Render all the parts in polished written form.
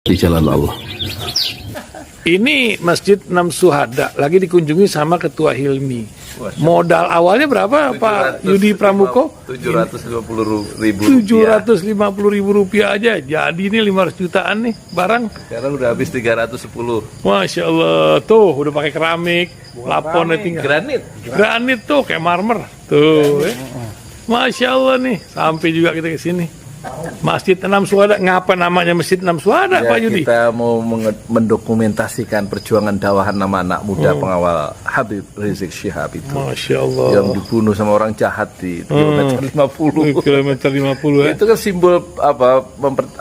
di jalan Allah. Ini Masjid Enam Syuhada lagi dikunjungi sama Ketua Hilmi. Modal awalnya berapa Pak Yudi Pramuko? 750.000 rupiah aja. Jadi ini 500 jutaan nih barang. Sekarang udah habis 310. Masya Allah, tuh udah pakai keramik, laponnya tinggal. Granit tuh kayak marmer. Tuh, Masya Allah nih, sampai juga kita ke sini. Masjid Enam Syuhada, ngapa namanya Masjid Enam Syuhada, Ya, Pak Yudi? kita mau mendokumentasikan perjuangan dakwah nama anak muda pengawal Habib Rizik Syihab itu. Masya Allah. Yang dibunuh sama orang jahat di kilometer 50. Kilometer 50 ya. Itu kan simbol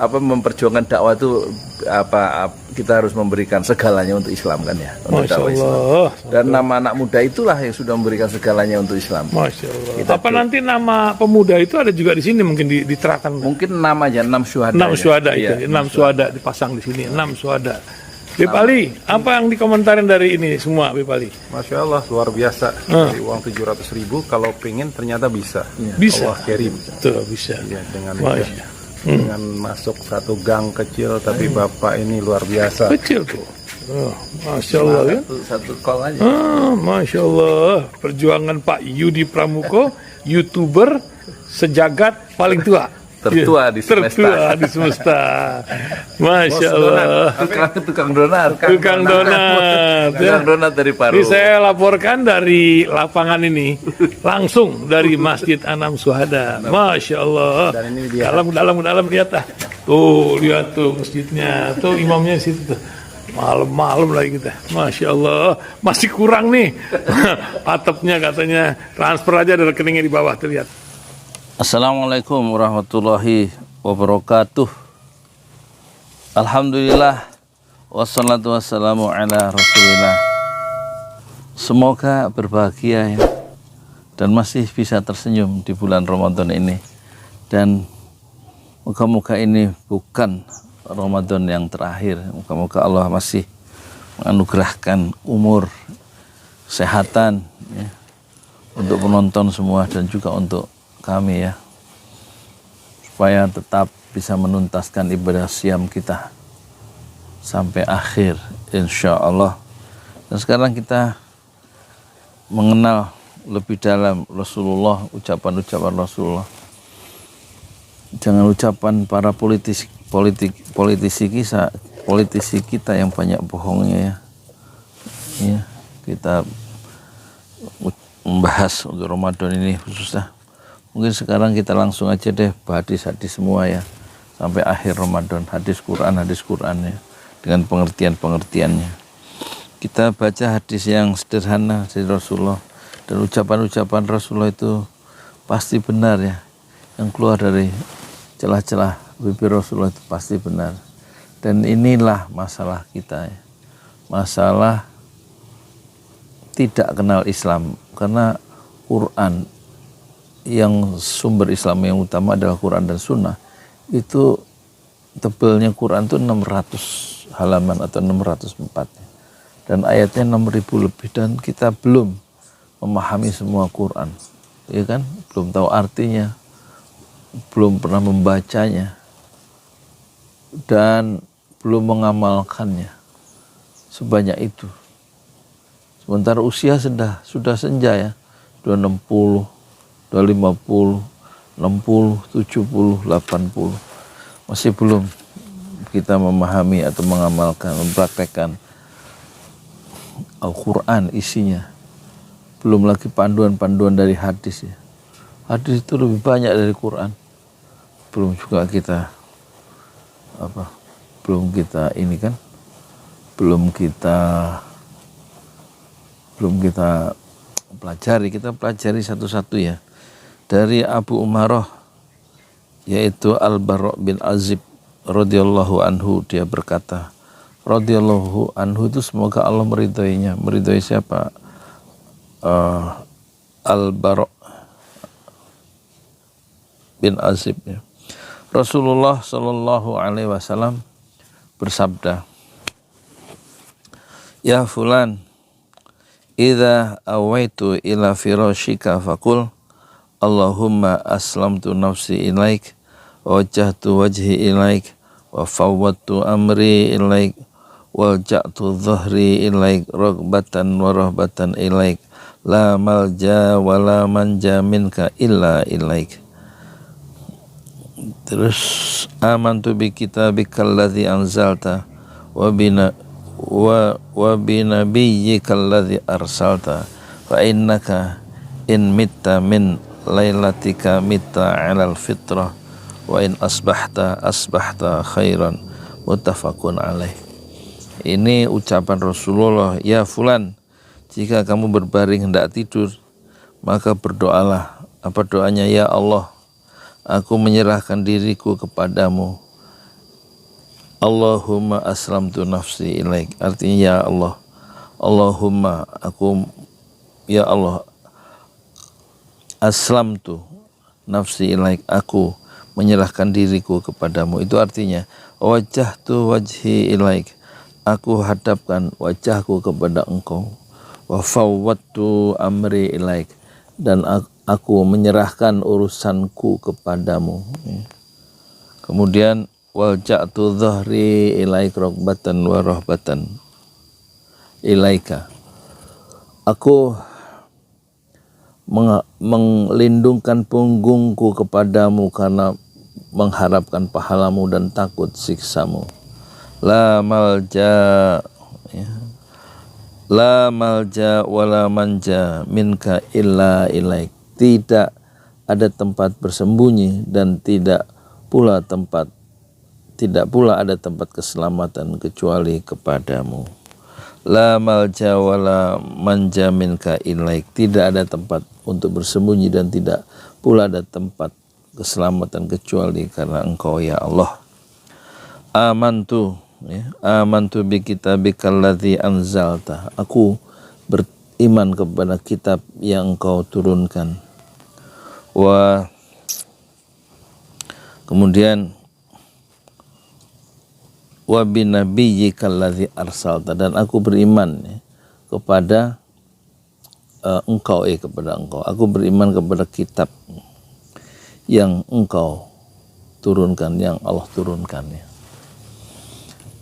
memperjuangkan dakwah itu kita harus memberikan segalanya untuk Islam kan ya, untuk Masya dakwah Islam. Allah. Dan nama anak muda itulah yang sudah memberikan segalanya untuk Islam. Masya Allah. Apa nanti nama pemuda itu ada juga di sini mungkin diterapkan? Mungkin namanya Enam Syuhada. Enam Syuhada itu, Iya, Enam Syuhada dipasang di sini, Enam Syuhada. Bipali, apa yang dikomentarin dari ini semua, Bipali? Masya Allah, luar biasa. Dari uang 700.000, kalau pengen ternyata bisa. Bisa. Allah kirim. Tuh, bisa. Ya, dengan Masya. masuk satu gang kecil, tapi Bapak ini luar biasa. Kecil tuh. Oh, Masya Allah ya. Satu call aja. Masya Allah. Perjuangan Pak Yudi Pramuko, YouTuber sejagat paling tua. Tertua di semesta. Tertua di semesta. Masya Allah. Tukang donat. Tukang donat. Tukang donat dari Paru. Ini saya laporkan dari lapangan ini, langsung dari Masjid Enam Syuhada. Masya Allah. Dan ini dia. Dalam lihat ah. Tuh lihat tuh masjidnya, tuh imamnya di situ tuh. Malam-malam lagi kita. Masya Allah. Masih kurang nih. Atapnya katanya transfer aja dari rekeningnya di bawah terlihat. Assalamualaikum warahmatullahi wabarakatuh. Alhamdulillah wassalatu wassalamu ala rasulillah. Semoga berbahagia ya, dan masih bisa tersenyum di bulan Ramadan ini. Dan moga-moga ini bukan Ramadan yang terakhir. Moga-moga Allah masih menganugerahkan umur, kesehatan ya, untuk penonton semua dan juga untuk kami ya, supaya tetap bisa menuntaskan ibadah siam kita sampai akhir insya Allah. Dan sekarang kita mengenal lebih dalam Rasulullah, ucapan-ucapan Rasulullah. Jangan ucapan para politisi kita yang banyak bohongnya ya. Kita membahas untuk Ramadan ini khususnya. Mungkin sekarang kita langsung aja deh hadis-hadis semua ya, sampai akhir Ramadan, hadis Qurannya dengan pengertiannya. Kita baca hadis yang sederhana dari Rasulullah, dan ucapan-ucapan Rasulullah itu pasti benar ya, yang keluar dari celah-celah bibir Rasulullah itu pasti benar. Dan inilah masalah kita ya, masalah tidak kenal Islam, karena Quran yang sumber Islam yang utama adalah Quran dan Sunnah, itu tebelnya Quran itu 600 halaman atau 604 dan ayatnya 6.000 lebih, dan kita belum memahami semua Quran ya kan, belum tahu artinya, belum pernah membacanya, dan belum mengamalkannya sebanyak itu. Sementara usia sudah senja ya, 260, 250, 60, 70, 80. Masih belum kita memahami atau mengamalkan, mempraktekkan Al-Quran isinya. Belum lagi panduan-panduan dari hadis ya. Hadis itu lebih banyak dari Quran. Belum juga kita belum kita pelajari. Kita pelajari satu-satu ya. Dari Abu Umarah, yaitu Al-Bara' bin Azib radhiyallahu anhu, dia berkata, radhiyallahu anhu itu semoga Allah meridhoinya. Meridhoi siapa? Al-Bara' bin Azib ya. Rasulullah sallallahu alaihi wasallam bersabda, ya fulan, idza awaitu ila firashika faqul Allahumma aslamtu nafsi ilaik, wajjahtu wajhi ilaik, wa fawwadtu amri ilaik wal ja'tu dhahri ilaik raghbatan wa rahbatan ilaik la malja wa la manja minka illa ilaik. Terus amantu bi kitabikal ladzi anzalta wa binabiyyikal ladzi arsalta fa innaka in mitta min lailatika mitta 'alal fitrah wa in asbahta khairan, muttafaqun alaih. Ini ucapan Rasulullah, ya fulan, jika kamu berbaring hendak tidur, maka berdoalah. Apa doanya? Ya Allah, aku menyerahkan diriku kepadamu. Allahumma aslamtu nafsi ilaik. Artinya ya Allah, Allahumma ya Allah, aslamtu nafsi ilaik, aku menyerahkan diriku kepadamu. Itu artinya wajjahtu wajhi ilaik, aku hadapkan wajahku kepada engkau. Wa fawwadtu amri ilaik, dan aku menyerahkan urusanku kepadamu. Kemudian wal ja'tu dhahri ilaik raghbatan wa rahbatan ilaika, aku melindungkan punggungku kepadamu karena mengharapkan pahalamu dan takut siksamu. La malja wa la manja minka illa ilaik, tidak ada tempat bersembunyi dan tidak pula ada tempat keselamatan kecuali kepadamu. La malja wa la manja minka ilaik, tidak ada tempat untuk bersembunyi dan tidak pula ada tempat keselamatan kecuali karena engkau ya Allah. Amantu bi kitabikal ladzi anzalta, aku beriman kepada kitab yang engkau turunkan. Kemudian wa binabiyyikal ladzi arsalta, dan aku beriman kepada kepada engkau. Aku beriman kepada kitab yang engkau turunkan, yang Allah turunkan,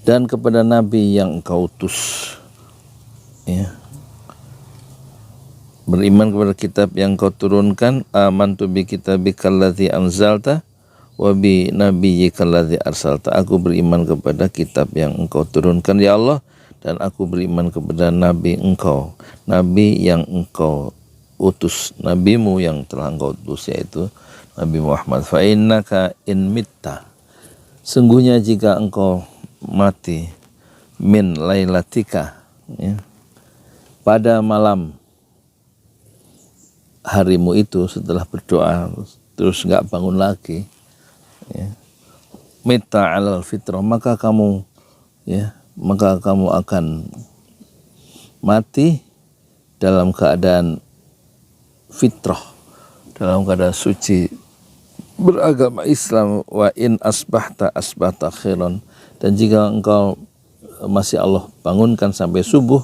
dan kepada nabi yang engkau utus. Beriman kepada kitab yang engkau turunkan. Amantu bi kitabikal ladzi anzalta wa bi nabiyyikal ladzi arsalta, aku beriman kepada kitab yang engkau turunkan ya Allah, dan aku beriman kepada nabi yang engkau utus, nabimu yang telah engkau utus, yaitu Nabi Muhammad. Fa innaka in mitta, sungguhnya jika engkau mati, min lailatika, pada malam harimu itu, setelah berdoa terus enggak bangun lagi, mitta 'alal fitrah, maka kamu akan mati dalam keadaan fitrah, dalam keadaan suci, beragama Islam. Wa in asbahta khairan, dan jika engkau masih Allah bangunkan sampai subuh,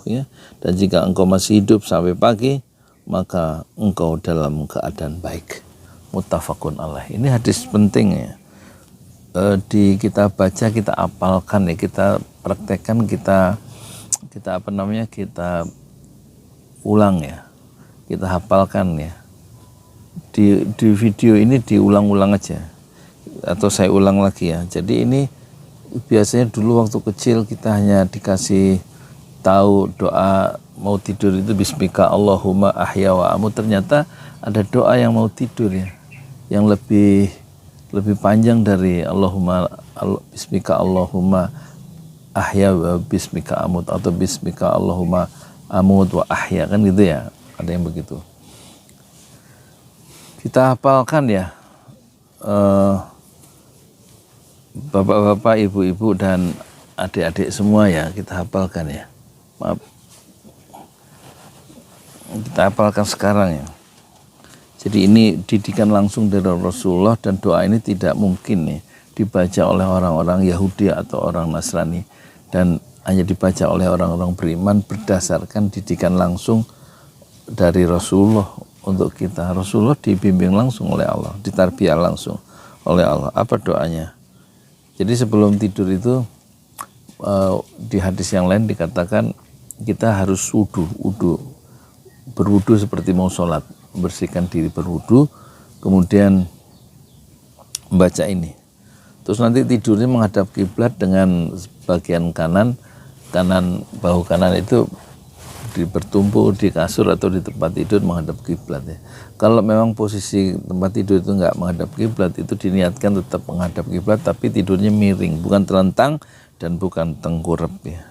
dan jika engkau masih hidup sampai pagi, maka engkau dalam keadaan baik. Muttafaqun alaih. Ini hadis penting kita baca, kita apalkan, kita praktekkan, kita ulang, kita hafalkan. Di video ini diulang-ulang aja, atau saya ulang lagi ya. Jadi ini biasanya dulu waktu kecil kita hanya dikasih tahu doa mau tidur itu bismika Allahumma ahya wa amut. Ternyata ada doa yang mau tidur yang lebih panjang dari bismika Allahumma ahya wa bismika amut, atau bismika Allahumma amut wa ahya, kan gitu ya, ada yang begitu. Kita hafalkan bapak-bapak, ibu-ibu, dan adik-adik semua kita hafalkan maaf, kita hafalkan sekarang Jadi ini didikan langsung dari Rasulullah, dan doa ini tidak mungkin dibaca oleh orang-orang Yahudi atau orang Nasrani, dan hanya dibaca oleh orang-orang beriman berdasarkan didikan langsung dari Rasulullah untuk kita. Rasulullah dibimbing langsung oleh Allah, ditarbiyah langsung oleh Allah. Apa doanya? Jadi sebelum tidur itu di hadis yang lain dikatakan kita harus berwudu seperti mau sholat, membersihkan diri berwudu, kemudian membaca ini. Terus nanti tidurnya menghadap kiblat dengan bagian kanan bahu kanan itu bertumpu di kasur atau di tempat tidur menghadap kiblat ya. Kalau memang posisi tempat tidur itu nggak menghadap kiblat, itu diniatkan tetap menghadap kiblat tapi tidurnya miring, bukan telentang dan bukan tengkurap ya.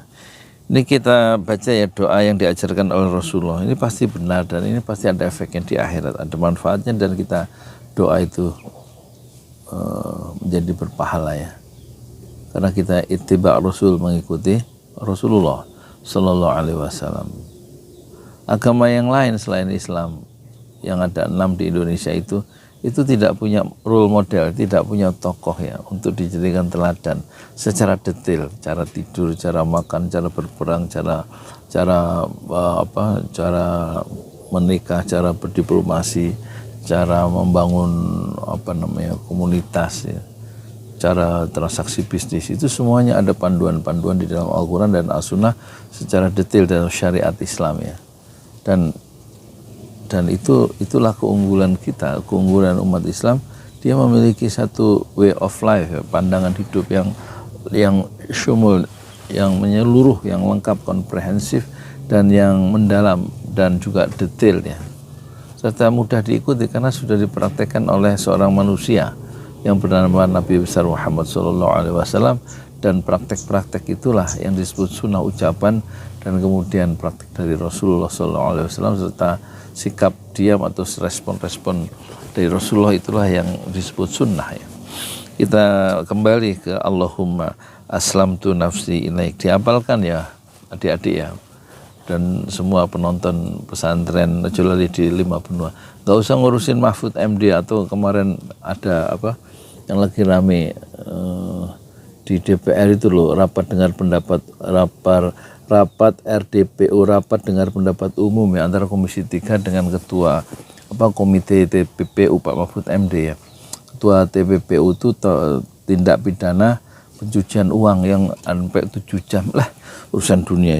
Ini kita baca ya doa yang diajarkan oleh Rasulullah. Ini pasti benar dan ini pasti ada efeknya di akhirat, ada manfaatnya, dan kita doa itu menjadi berpahala ya. Karena kita ittiba Rasul, mengikuti Rasulullah Sallallahu Alaihi Wasallam. Agama yang lain selain Islam yang ada 6 di Indonesia itu tidak punya role model, tidak punya tokoh ya untuk dijadikan teladan secara detail, cara tidur, cara makan, cara berperang, cara menikah, cara berdiplomasi, cara membangun komunitas ya, cara transaksi bisnis, itu semuanya ada panduan-panduan di dalam Al-Quran dan As-Sunnah secara detail dalam syariat Islam ya. Dan itulah keunggulan kita, keunggulan umat Islam. Dia memiliki satu way of life ya, pandangan hidup yang syumul, yang menyeluruh, yang lengkap, komprehensif, dan yang mendalam dan juga detail ya, serta mudah diikuti karena sudah dipraktekkan oleh seorang manusia yang bernama Nabi besar Muhammad SAW. Dan praktek-praktek itulah yang disebut sunnah ucapan, dan kemudian praktek dari Rasulullah SAW serta sikap diam atau respon-respon dari Rasulullah, itulah yang disebut sunnah ya. Kita kembali ke Allahumma aslamtu nafsi ilaik, dihafalkan ya adik-adik ya, dan semua penonton pesantren Jolali di 5 benua. Gak usah ngurusin Mahfud MD atau kemarin ada yang lagi rame di DPR itu loh, rapat dengar pendapat, rapat RDPU, rapat dengar pendapat umum ya, antara Komisi 3 dengan ketua komite TPPU Pak Mahfud MD ya. Ketua TPPU itu tindak pidana pencucian uang yang sampai 7 jam lah, urusan dunia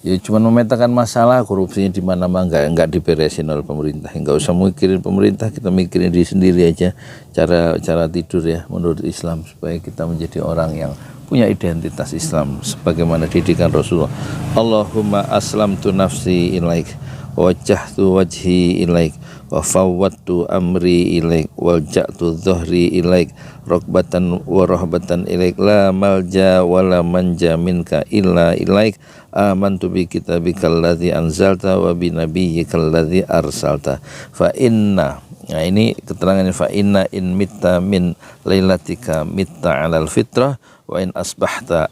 ya, cuma memetakan masalah korupsinya di mana-mana nggak diberesin oleh pemerintah. Nggak usah mikirin pemerintah, kita mikirin diri sendiri aja, cara tidur ya menurut Islam, supaya kita menjadi orang yang punya identitas Islam sebagaimana didikan Rasulullah. Allahumma aslamtu nafsi ilaik, wajjahtu wajhi ilaik, wa fawwadtu amri ilaik, walja'tu dhahri ilaik, rokbatan wa rahbatan ilaik, la malja wa la manja minka illa ilaik, amantu bi kitabikal ladzi anzalta wa bi nabiyyikal ladzi arsalta, fa inna. Nah ini keterangannya, fa inna in mitta min lailatika mitta alal fitrah wa in asbahta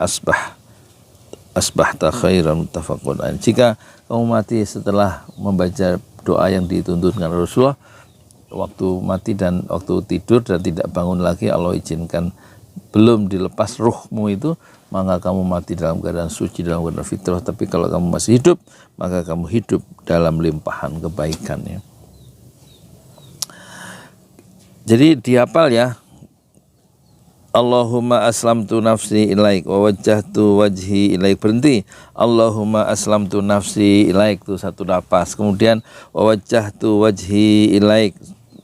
asbahta khairan, muttafaqun alaih. Jika kamu mati setelah membaca doa yang dituntunkan Rasulullah, waktu mati dan waktu tidur dan tidak bangun lagi, Allah izinkan belum dilepas ruhmu itu, maka kamu mati dalam keadaan suci, dalam keadaan fitrah. Tapi kalau kamu masih hidup, maka kamu hidup dalam limpahan kebaikannya. Jadi dihafal ya, Allahumma aslamtu nafsi ilaik wa wajjahtu wajhi ilaik, berhenti. Allahumma aslamtu nafsi ilaik, itu satu napas. Kemudian wa wajjahtu wajhi ilaik,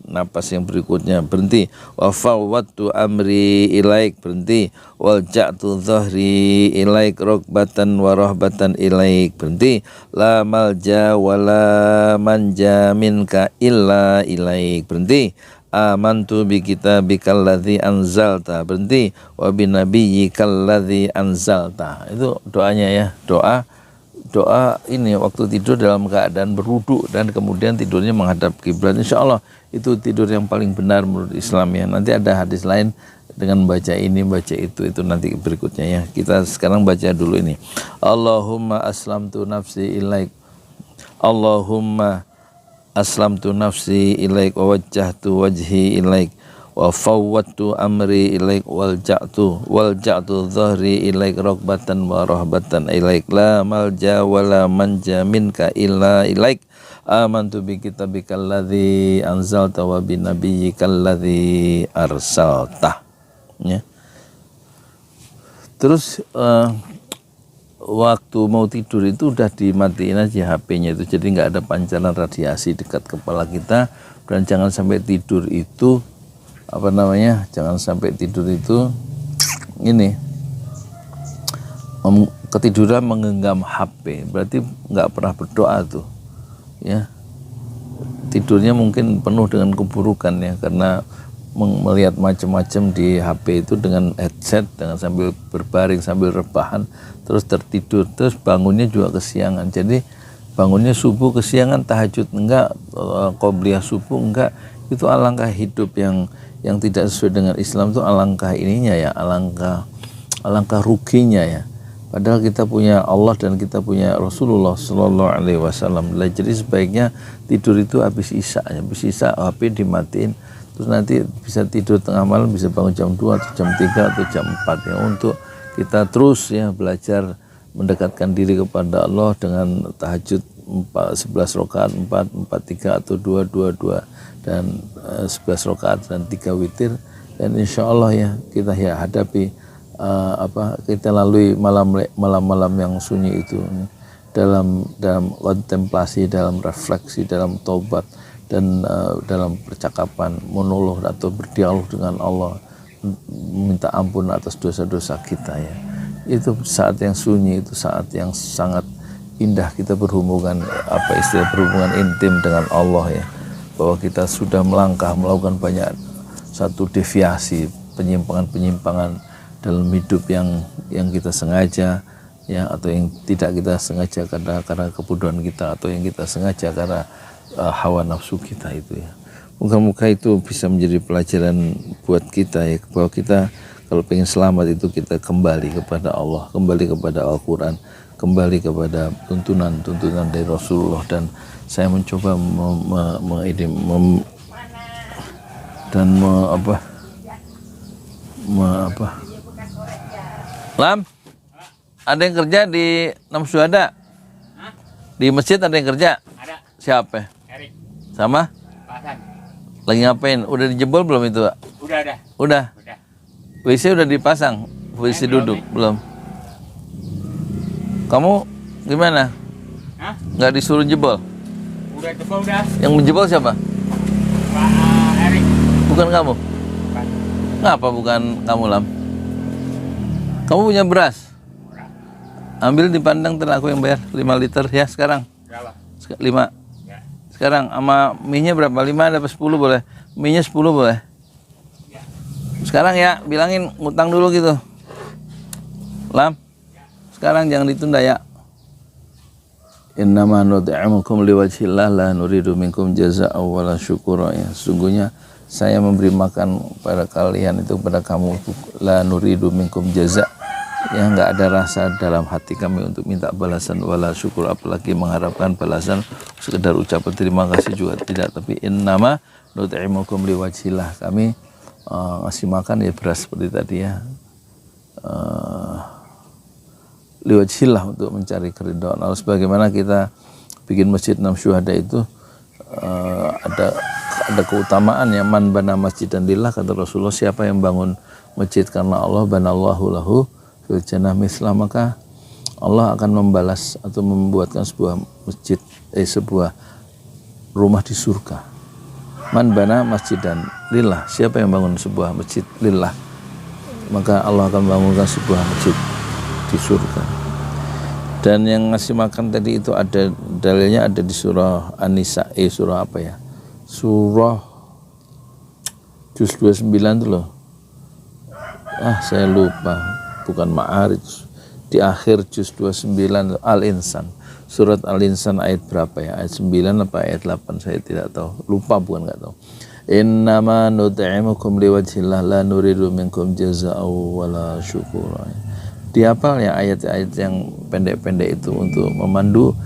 napas yang berikutnya, berhenti. Wa fawwadtu amri ilaik, berhenti. Wal ja'tu dhahri ilaik, rokbatan wa rahbatan ilaik, berhenti. La malja wa la manja minka illa ilaik, berhenti. Amantu bi kitabikal ladzi anzalta, berhenti. Wa bi nabiyyikal ladzi anzalta. Itu doanya ya, doa ini waktu tidur dalam keadaan berwudu dan kemudian tidurnya menghadap kiblat. Insyaallah itu tidur yang paling benar menurut Islam ya. Nanti ada hadis lain dengan baca ini, baca itu nanti berikutnya ya. Kita sekarang baca dulu ini. Allahumma aslamtu nafsi ilaik, Allahumma aslamtu nafsi ilaik, wa wajjahtu wajhi ilaik, wa fawwadtu amri ilaik, wal ja'tu dhahri ilaik, rokbatan wa rahbatan ilaik, la malja wa la manja minka illa ilaik, amantu bi kitabikal ladzi anzalta wa bi nabiyyikal ladzi arsalta. ya. Terus waktu mau tidur itu udah dimatiin aja HP-nya itu, jadi nggak ada pancaran radiasi dekat kepala kita. Dan jangan sampai tidur itu jangan sampai tidur itu ini ketiduran menggenggam HP, berarti nggak pernah berdoa tuh ya. Tidurnya mungkin penuh dengan keburukan ya, karena melihat macam-macam di HP itu dengan headset, dengan sambil berbaring, sambil rebahan, terus tertidur, terus bangunnya juga kesiangan. Jadi bangunnya subuh kesiangan, tahajud enggak, qobliyah subuh enggak. Itu alangkah hidup yang tidak sesuai dengan Islam, itu alangkah ininya ya, alangkah ruginya ya. Padahal kita punya Allah dan kita punya Rasulullah Sallallahu Alaihi Wasallam. Jadi sebaiknya tidur itu habis isya HP dimatiin, terus nanti bisa tidur tengah malam, bisa bangun jam 2 atau jam 3 atau jam 4 ya, untuk kita terus ya belajar mendekatkan diri kepada Allah dengan tahajud 11 rakaat, 4 3 atau 2 2 2 dan 11 rakaat dan 3 witir, dan insya Allah ya kita ya hadapi kita lalui malam-malam yang sunyi itu dalam kontemplasi, dalam refleksi, dalam taubat, dan dalam percakapan monolog atau berdialog dengan Allah, minta ampun atas dosa-dosa kita ya. Itu saat yang sunyi, itu saat yang sangat indah kita berhubungan berhubungan intim dengan Allah ya, bahwa kita sudah melakukan banyak satu deviasi, penyimpangan dalam hidup yang kita sengaja ya, atau yang tidak kita sengaja karena kebodohan kita, atau yang kita sengaja karena hawa nafsu kita itu ya. Moga-moga itu bisa menjadi pelajaran buat kita ya, bahwa kita kalau pengen selamat itu kita kembali kepada Allah, kembali kepada Al-Quran, kembali kepada tuntunan dari Rasulullah. Dan saya mencoba Lam, ada yang kerja di Enam Syuhada? Di masjid ada yang kerja? Ada. Siapa? Erik. Sama? Pasan. Lagi ngapain? Udah dijebol belum itu, Pak? Udah ada. Udah? Udah. WC udah dipasang? WC duduk? Belum? Kamu gimana? Hah? Nggak disuruh jebol? Udah jebol udah. Yang menjebol siapa? Pak Erik. Bukan kamu? Bukan. Ngapa bukan kamu, Lam? Kamu punya beras? Ambil dipandang, ntar aku yang bayar 5 liter ya sekarang. Berapa? 5. Ya. Sekarang sama mie-nya berapa? 5 dapat 10 boleh? Mie-nya 10 boleh? Ya. Sekarang ya, bilangin ngutang dulu gitu. Lam, sekarang jangan ditunda ya. Innama nut'imukum liwajhillah la nuridu minkum jazaa'an wala syukura ya. Sesungguhnya saya memberi makan pada kalian itu, pada kamu, la nuridu minkum jaza', ya nggak ada rasa dalam hati kami untuk minta balasan wala syukur, apalagi mengharapkan balasan, sekedar ucapan terima kasih juga tidak. Tapi innama nut'imukum liwajhillah, kami ngasih makan ya beras seperti tadi ya, liwajhillah, untuk mencari keridhaan Allah. Sebagaimana kita bikin masjid Enam Syuhada itu ada keutamaan ya, man bana masjidan lillah, kata Rasulullah, siapa yang bangun masjid karena Allah, banallahu lahu fil jannah mislah, maka Allah akan membalas atau membuatkan sebuah masjid, sebuah rumah di surga. Man bana masjidan lillah, siapa yang bangun sebuah masjid lillah, maka Allah akan bangunkan sebuah masjid di surga. Dan yang ngasih makan tadi itu ada dalilnya, ada di surah An-Nisa, surah apa ya? Surah juz 29 itu loh. Saya lupa, bukan Ma'arij. Di akhir juz 29 Al-Insan. Surat Al-Insan ayat berapa ya? Ayat 9 apa ayat 8, saya tidak tahu. Lupa, bukan enggak tahu. Innama nut'imukum liwajhillah la nuridu minkum jazaa'an wala syukura. Dihafal ya ayat-ayat yang pendek-pendek itu untuk memandu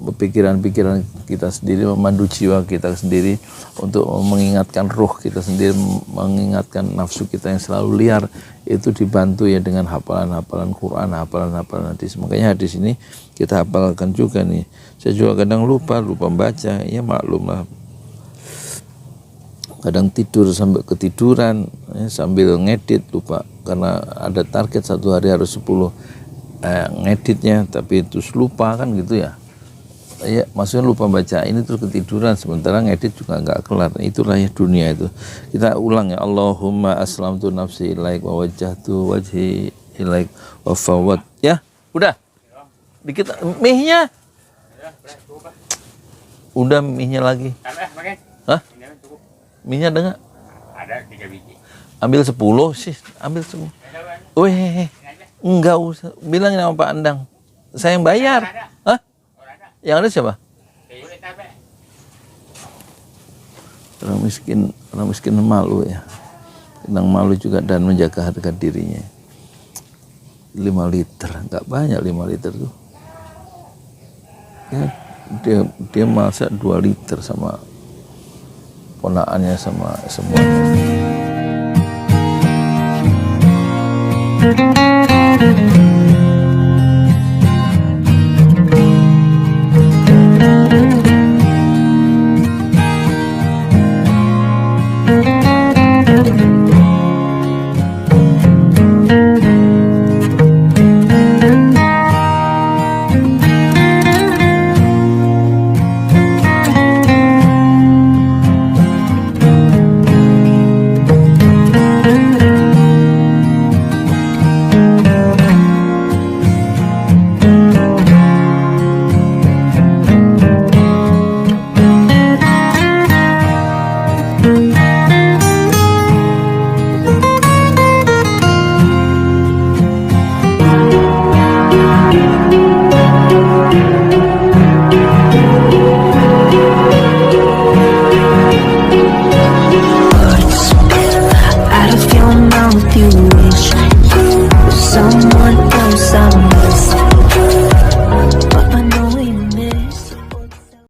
pikiran-pikiran kita sendiri, memandu jiwa kita sendiri, untuk mengingatkan ruh kita sendiri, mengingatkan nafsu kita yang selalu liar, itu dibantu ya dengan hafalan-hafalan Quran, hafalan-hafalan hadis. Makanya hadis ini kita hafalkan juga nih. Saya juga kadang lupa membaca, ya maklum lah. kadang tidur sampai ketiduran ya, sambil ngedit, lupa karena ada target satu hari harus 10 ngeditnya, tapi terus lupa kan gitu ya. Ya maksudnya lupa baca ini terus ketiduran, sementara ngedit juga nggak kelar. Itulah ya dunia itu. Kita ulang ya, Allahumma aslamtu nafsi ilaik wa wajjahtu wajhi ilaik wa fawwad. Ya udah dikit mie-nya udah, mie-nya lagi. Tambah, makan. Hah? Ini kan cukup. Mie-nya ada nggak? Ada 3 biji. Ambil 10 sih, ambil 10. Weh, enggak usah. Bilangin sama Pak Andang, saya yang bayar. Hah? Yang ada siapa? Orang miskin malu ya. Kadang malu juga dan menjaga harga dirinya. 5 liter, nggak banyak 5 liter tuh. Ya, dia masak 2 liter sama ponakannya sama semuanya.